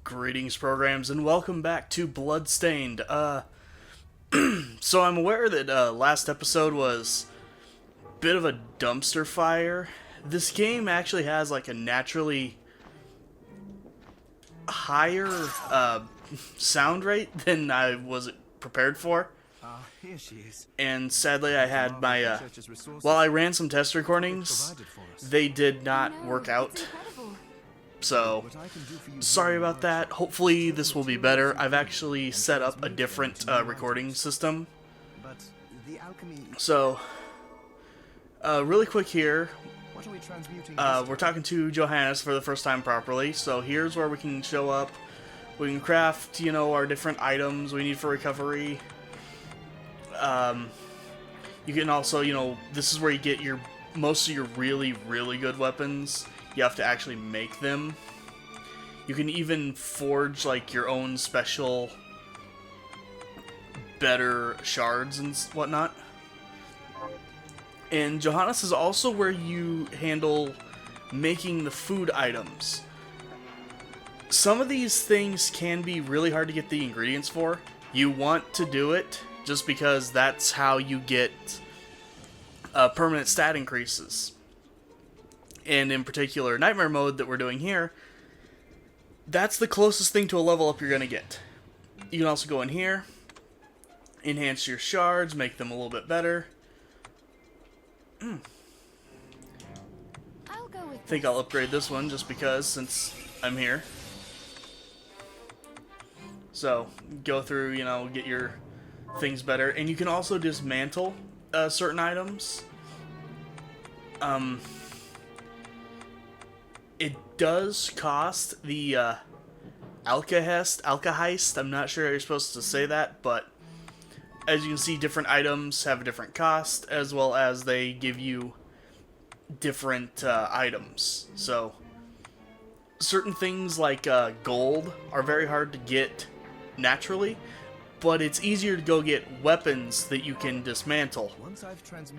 Greetings, programs, and welcome back to Bloodstained. So I'm aware that last episode was a bit of a dumpster fire. This game actually has like a naturally higher sound rate than I was prepared for. Here she is. And sadly, I had my while I ran some test recordings, they did not work out. So, sorry about that. Hopefully this will be better. I've actually set up a different recording system. So, really quick here, we're talking to Johannes for the first time properly. So here's where we can show up. We can craft, you know, our different items we need for recovery. You can also, you know, this is where you get your most of your really good weapons. You have to actually make them. You can even forge like your own special better shards and whatnot. And Johannes is also where you handle making the food items. Some of these things can be really hard to get the ingredients for. You want to do it just because that's how you get permanent stat increases. And in particular, Nightmare Mode that we're doing here, that's the closest thing to a level up you're going to get. You can also go in here, enhance your shards, make them a little bit better. I think I'll upgrade this one just because, since I'm here. So, go through, you know, get your things better. And you can also dismantle certain items. It does cost the Alka-Heist. I'm not sure how you're supposed to say that, but as you can see, different items have a different cost, as well as they give you different items. So, certain things like gold are very hard to get naturally, but it's easier to go get weapons that you can dismantle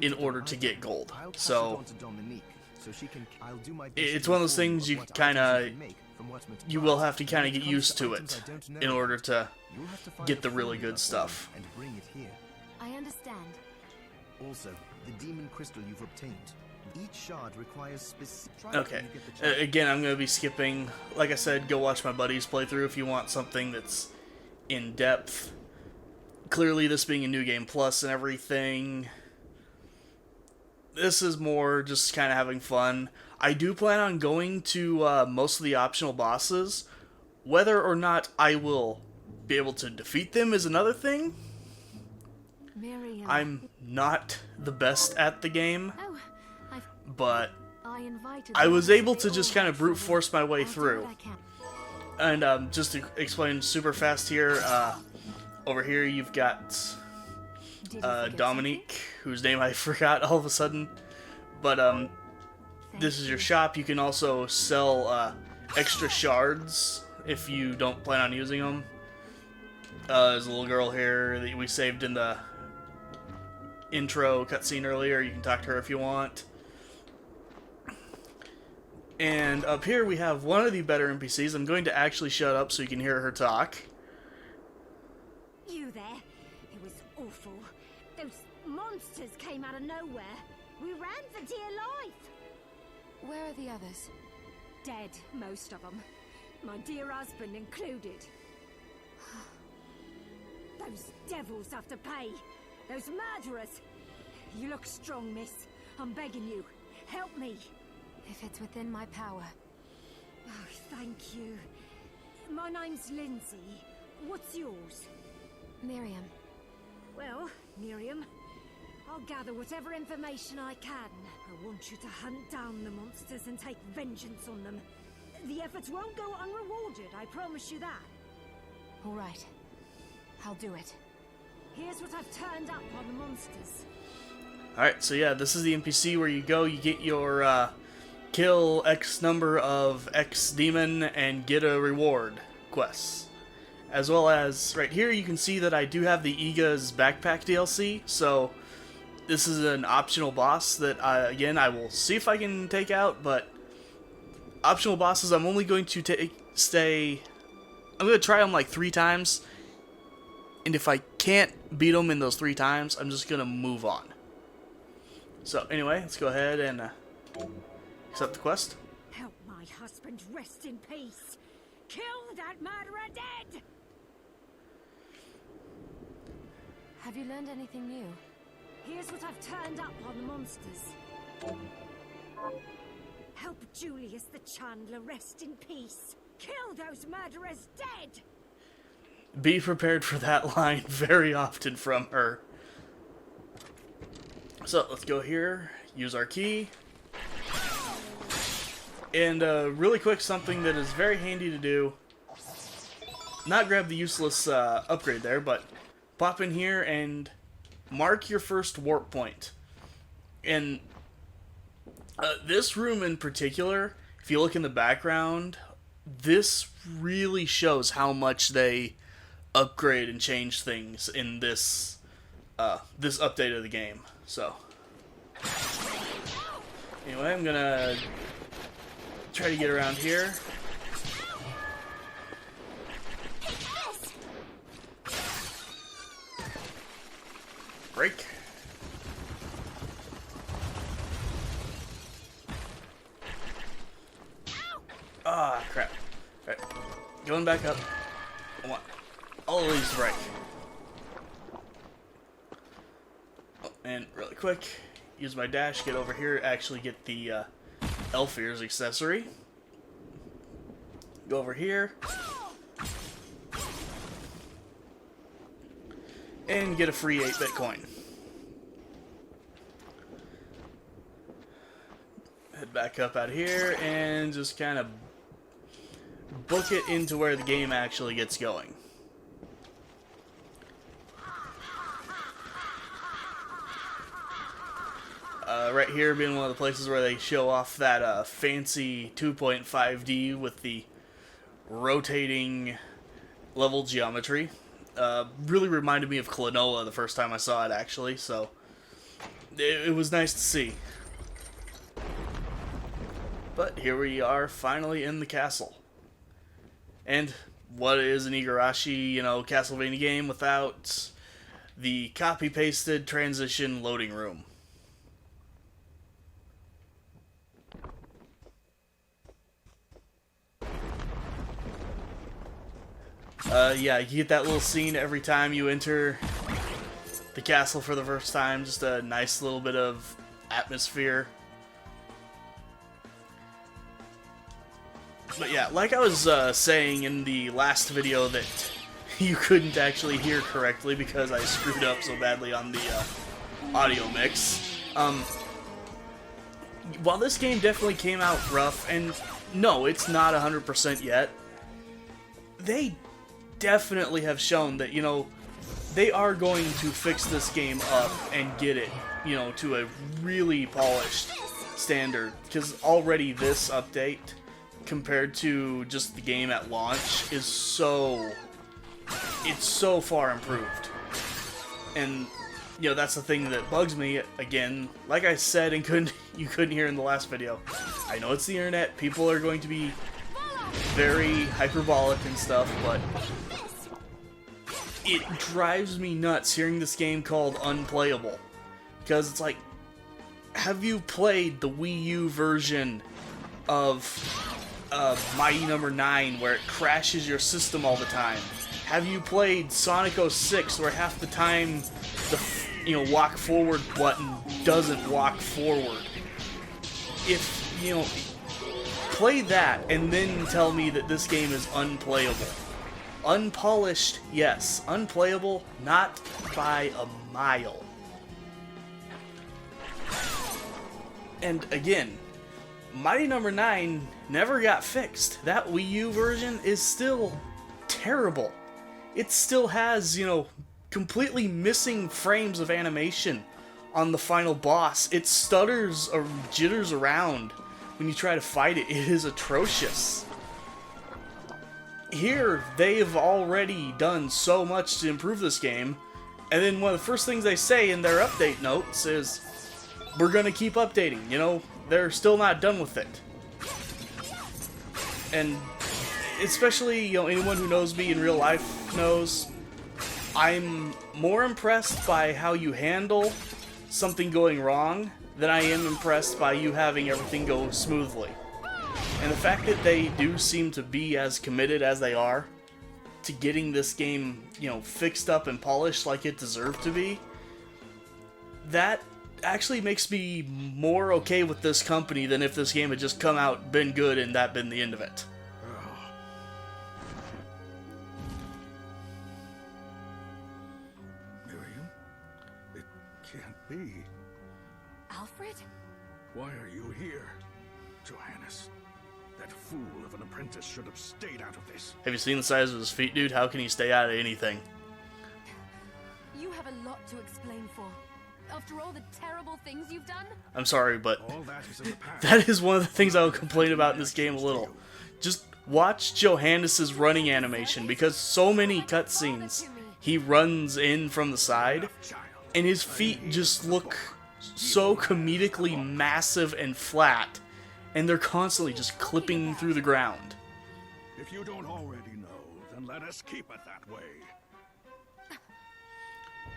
in order to get gold. So, it's one of those things you you will have to kind of get used to it in order to get the really good stuff. I understand. Also, the demon crystal you've obtained. Each shard requires specific. Okay. Again, I'm going to be skipping. Like I said, go watch my buddy's playthrough if you want something that's in depth. Clearly, this being a new game plus and everything, this is more just kind of having fun. I do plan on going to most of the optional bosses. Whether or not I will be able to defeat them is another thing. Miriam. I'm not the best at the game, but I was able to just kind of brute force my way through. And just to explain super fast here, over here you've got Dominique, whose name I forgot all of a sudden. But this is your shop. You can also sell extra shards if you don't plan on using them. There's a little girl here that we saved in the intro cutscene earlier. You can talk to her if you want. And up here we have one of the better NPCs. I'm going to actually shut up so you can hear her talk. You there? It was awful. Those monsters came out of nowhere. We ran for dear life. Where are the others? Dead, most of them. My dear husband included. Those devils have to pay. Those murderers. You look strong, miss. I'm begging you. Help me. If it's within my power. Oh, thank you. My name's Lindsay. What's yours? Miriam. Well, Miriam, I'll gather whatever information I can. I want you to hunt down the monsters and take vengeance on them. The efforts won't go unrewarded, I promise you that. All right. I'll do it. Here's what I've turned up on the monsters. Alright, so yeah, this is the NPC where you go, you get your kill X number of X demon and get a reward quests. As well as, right here you can see that I do have the Iga's Backpack DLC, so this is an optional boss that, again, I will see if I can take out, but optional bosses I'm only going to stay I'm going to try them like 3 times. And if I can't beat them in those 3 times, I'm just going to move on. So anyway, let's go ahead and accept the quest. Help my husband rest in peace. Kill that murderer dead! Have you learned anything new? Here's what I've turned up on the monsters. Help Julius the Chandler rest in peace. Kill those murderers dead! Be prepared for that line very often from her. So let's go here, use our key. And really quick, something that is very handy to do. Not grab the useless upgrade there, but pop in here and mark your first warp point. And this room in particular, if you look in the background, this really shows how much they upgrade and change things in this this update of the game. So anyway, I'm gonna try to get around here. Break. Ah, crap. Alright. Going back up. I want all of these to break. Oh, and really quick, use my dash, get over here, actually get the Elf Ears accessory. Go over here. And get a free 8-bit coin. Head back up out here and just kind of book it into where the game actually gets going. Right here being one of the places where they show off that fancy 2.5D with the rotating level geometry. Really reminded me of Klonoa the first time I saw it, actually, so it was nice to see. But here we are, finally in the castle. And what is an Igarashi, Castlevania game without the copy-pasted transition loading room? Yeah, you get that little scene every time you enter the castle for the first time. Just a nice little bit of atmosphere. But yeah, like I was saying in the last video that you couldn't actually hear correctly because I screwed up so badly on the audio mix. While this game definitely came out rough, and no, it's not 100% yet, they definitely have shown that, they are going to fix this game up and get it, to a really polished standard. Because already this update, compared to just the game at launch, is so far improved. And, that's the thing that bugs me. Again, like I said, and you couldn't hear in the last video, I know it's the internet, people are going to be very hyperbolic and stuff, but it drives me nuts hearing this game called unplayable. Because it's like, have you played the Wii U version of Mighty Number 9 where it crashes your system all the time? Have you played Sonic 06 where half the time the walk forward button doesn't walk forward? If, play that and then tell me that this game is unplayable. Unpolished, yes. Unplayable, not by a mile. And again, Mighty Number 9 never got fixed. That Wii U version is still terrible. It still has, completely missing frames of animation on the final boss. It stutters or jitters around when you try to fight it. It is atrocious. Here, they've already done so much to improve this game, and then one of the first things they say in their update notes is, we're gonna keep updating, they're still not done with it. And especially, you know, anyone who knows me in real life knows, I'm more impressed by how you handle something going wrong than I am impressed by you having everything go smoothly. And the fact that they do seem to be as committed as they are to getting this game, you know, fixed up and polished like it deserved to be, that actually makes me more okay with this company than if this game had just come out, been good, and that been the end of it. Miriam? It can't be. Alfred? Why are you here? Johannes, that fool of an apprentice should have stayed out of this. Have you seen the size of his feet, dude? How can he stay out of anything? You have a lot to explain for. After all the terrible things you've done? I'm sorry, but All that is in the past. that is one of the things I would complain about in this game a little. Just watch Johannes' running animation, because so many cutscenes he runs in from the side, Child. and his feet just look so comedically massive and flat, and they're constantly just clipping through the ground. If you don't already know, then let us keep it that way.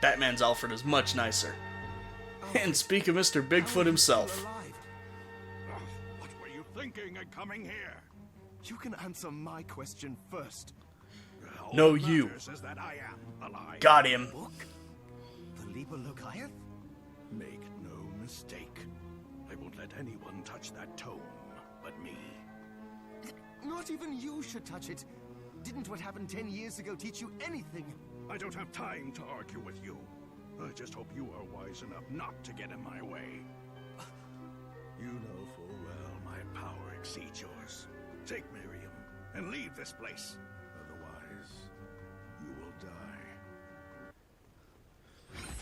Batman's Alfred is much nicer. And speak of Mr. Bigfoot himself. Oh, what were you thinking in coming here? You can answer my question first. All No, that you. matters is that I am alive. Got him. Book? The Liber Locaeth? Make no mistake. I won't let anyone touch that tome but me. Not even you should touch it. Didn't what happened 10 years ago teach you anything? I don't have time to argue with you. I just hope you are wise enough not to get in my way. You know full well my power exceeds yours. Take Miriam and leave this place. Otherwise, you will die.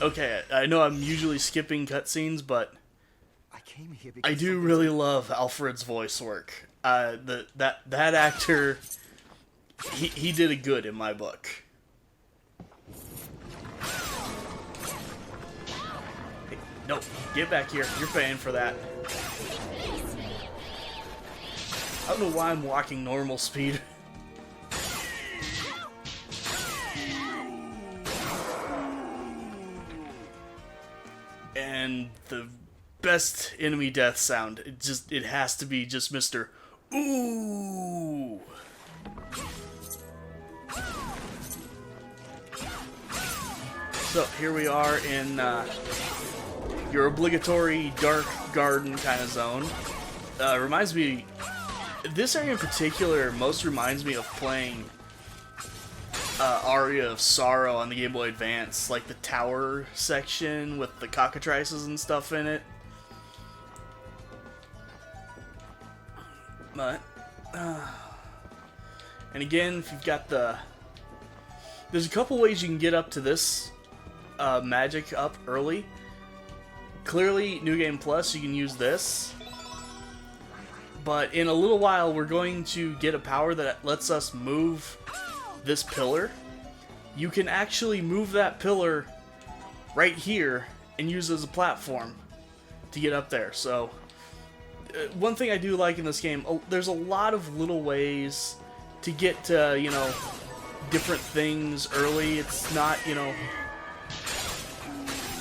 Okay, I know I'm usually skipping cutscenes, but I came here because I do something- really love Alfred's voice work. That actor, he did a good in my book. Hey, no, get back here. You're paying for that. I don't know why I'm walking normal speed. And the best enemy death sound, it has to be just Mr. Ooh. So here we are in your obligatory dark garden kind of zone. Reminds me, this area in particular most reminds me of playing Aria of Sorrow on the Game Boy Advance, like the tower section with the cockatrices and stuff in it. But, and again, if you've got there's a couple ways you can get up to this magic up early. Clearly, New Game Plus, you can use this. But in a little while, we're going to get a power that lets us move this pillar. You can actually move that pillar right here and use it as a platform to get up there. So, one thing I do like in this game, there's a lot of little ways to get to, you know, different things early. It's not, you know,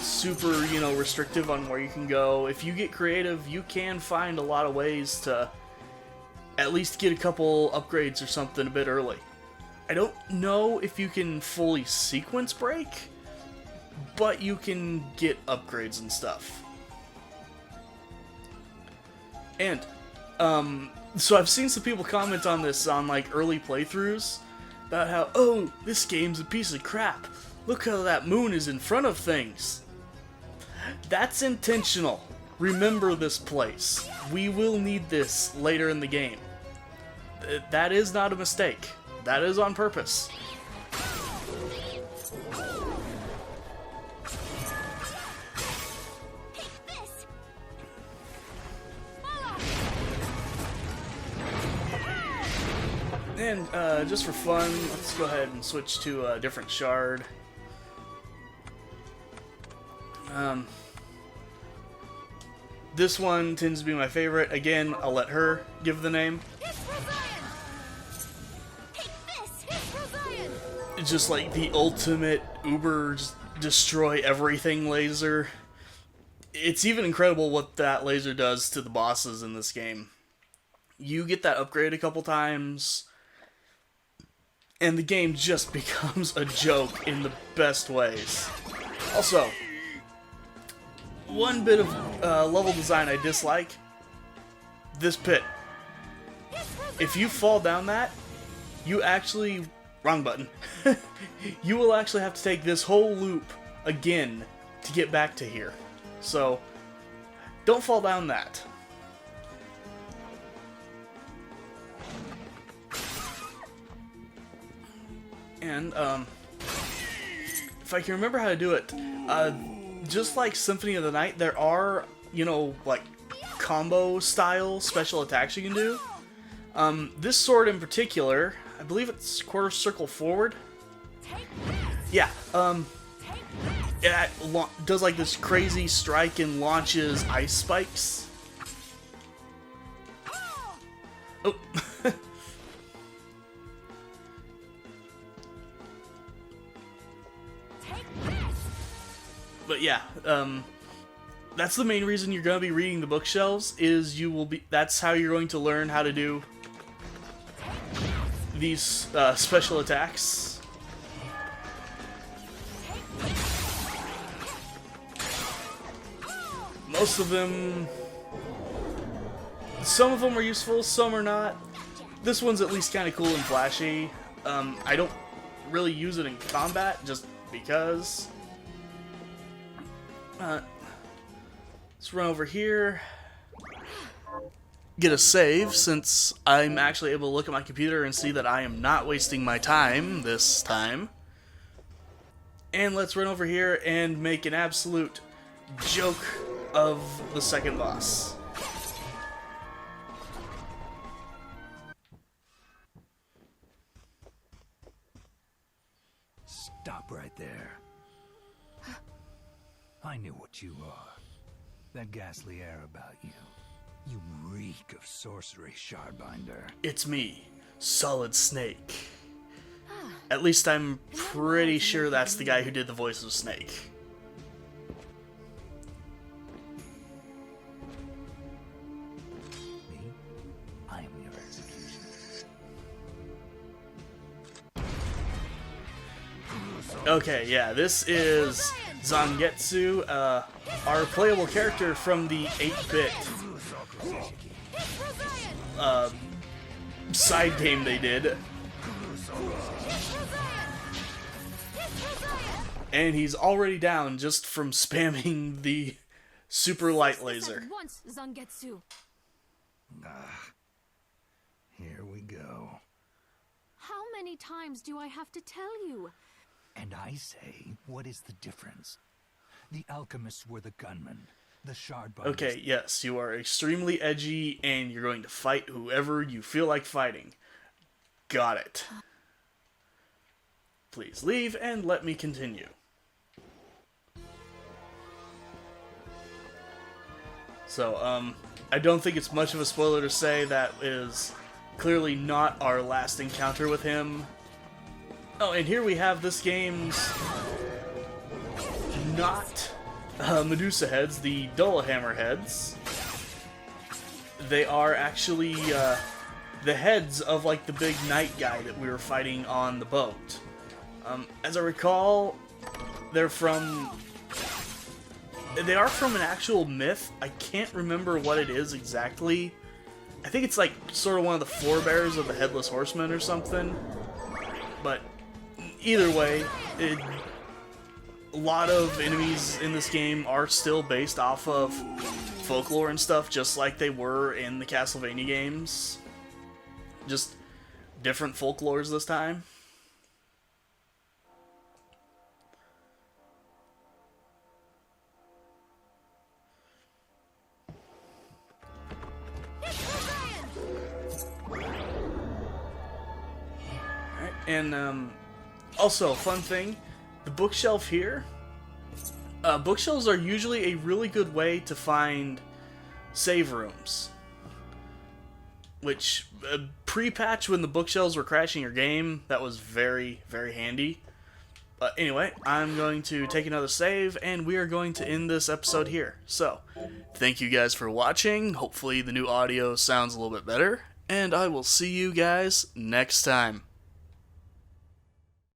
super, you know, restrictive on where you can go. If you get creative, you can find a lot of ways to at least get a couple upgrades or something a bit early. I don't know if you can fully sequence break, but you can get upgrades and stuff. And, so I've seen some people comment on this on, like, early playthroughs, about how, oh, this game's a piece of crap. Look how that moon is in front of things. That's intentional. Remember this place. We will need this later in the game. That is not a mistake. That is on purpose. And just for fun, let's go ahead and switch to a different shard. This one tends to be my favorite. Again, I'll let her give the name. just like the ultimate uber just destroy everything laser. It's even incredible what that laser does to the bosses in this game. You get that upgrade a couple times, and the game just becomes a joke in the best ways. Also, one bit of level design I dislike, this pit. If you fall down that, you actually... Wrong button. You will actually have to take this whole loop again to get back to here. So, don't fall down that. And, if I can remember how to do it, just like Symphony of the Night, there are, you know, like, combo-style special attacks you can do. This sword in particular, I believe it's quarter circle forward. Yeah, it does like this crazy strike and launches ice spikes. Oh. But yeah, that's the main reason you're going to be reading the bookshelves, is that's how you're going to learn how to do these special attacks. Most of them, some of them are useful, some are not. This one's at least kind of cool and flashy. I don't really use it in combat, just because. Let's run over here. Get a save, since I'm actually able to look at my computer and see that I am not wasting my time this time. And let's run over here and make an absolute joke of the second boss. Stop right there. I knew what you are. That ghastly air about you. You reek of sorcery, Shardbinder. It's me, Solid Snake. At least I'm pretty sure that's the guy who did the voice of Snake. Me? I am your executioner. Okay, yeah, this is Zangetsu, our playable character from the 8-bit side game they did. And he's already down just from spamming the super light laser. Once, Zangetsu. Here we go. How many times do I have to tell you? And I say, what is the difference? The alchemists were the gunmen. The Shardbinders... Okay, yes, you are extremely edgy, and you're going to fight whoever you feel like fighting. Got it. Please leave and let me continue. So, I don't think it's much of a spoiler to say that is clearly not our last encounter with him. Oh, and here we have this game's not Medusa heads, the Dullahammer heads. They are actually the heads of like the big knight guy that we were fighting on the boat. As I recall, they are from an actual myth. I can't remember what it is exactly. I think it's like sort of one of the forebears of the Headless Horseman or something. But either way, a lot of enemies in this game are still based off of folklore and stuff, just like they were in the Castlevania games. Just different folklores this time. Alright, and also, fun thing, the bookshelf here, bookshelves are usually a really good way to find save rooms. which pre-patch when the bookshelves were crashing your game, that was very, very handy. But anyway, I'm going to take another save, and we are going to end this episode here. So, thank you guys for watching. Hopefully the new audio sounds a little bit better, and I will see you guys next time.